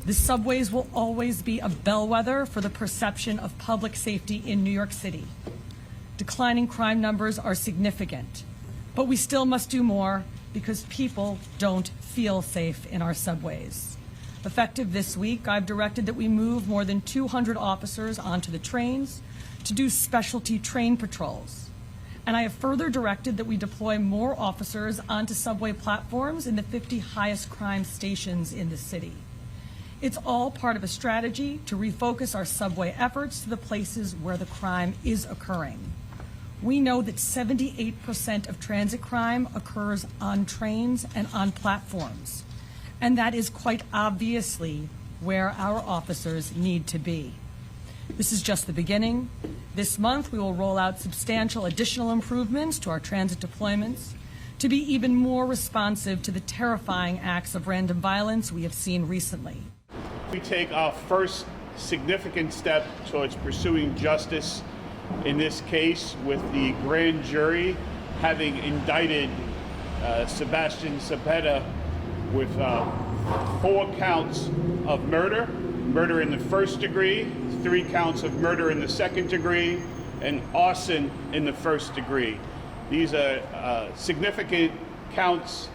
The subways will always be a bellwether for the perception of public safety in New York City. Declining crime numbers are significant, but we still must do more because people don't feel safe in our subways. Effective this week, I've directed that we move more than 200 officers onto the trains to do specialty train patrols. And I have further directed that we deploy more officers onto subway platforms in the 50 highest crime stations in the city. It's all part of a strategy to refocus our subway efforts to the places where the crime is occurring. We know that 78% of transit crime occurs on trains and on platforms, and that is quite obviously where our officers need to be. This is just the beginning. This month, we will roll out substantial additional improvements to our transit deployments to be even more responsive to the terrifying acts of random violence we have seen recently. We take our first significant step towards pursuing justice in this case with the grand jury having indicted Sebastian Zapeta with 4 counts of murder, murder in the first degree, 3 counts of murder in the second degree, and arson in the first degree. These are significant counts.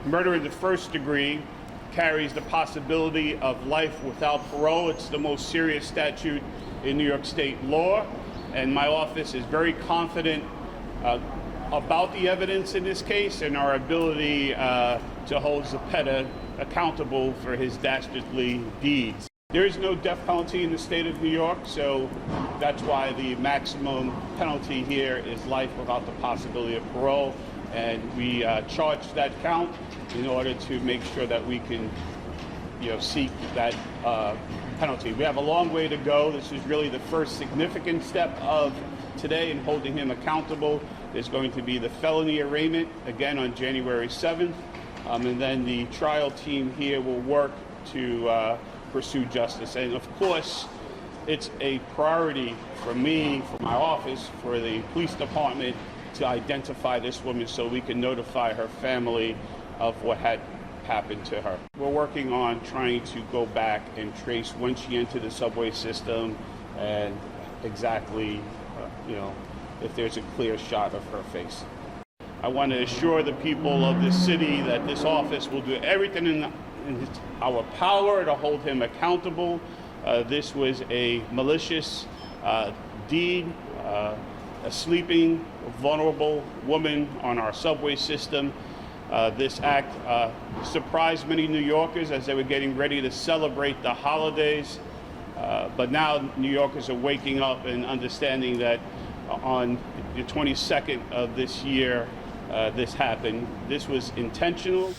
Murder in the first degree carries the possibility of life without parole. It's the most serious statute in New York State law, and my office is very confident about the evidence in this case and our ability to hold Zapeta accountable for his dastardly deeds. There is no death penalty in the state of New York, so that's why the maximum penalty here is life without the possibility of parole. And we charged that count in order to make sure that we can, seek that penalty. We have a long way to go. This is really the first significant step of today in holding him accountable. There's going to be the felony arraignment again on January 7th, and then the trial team here will work to pursue justice. And of course, it's a priority for me, for my office, for the police department to identify this woman so we can notify her family of what had happened to her. We're working on trying to go back and trace when she entered the subway system and exactly, if there's a clear shot of her face. I want to assure the people of this city that this office will do everything in our power to hold him accountable. This was a malicious deed. A sleeping, vulnerable woman on our subway system. This act surprised many New Yorkers as they were getting ready to celebrate the holidays. But now New Yorkers are waking up and understanding that on the 22nd of this year, this happened. This was intentional.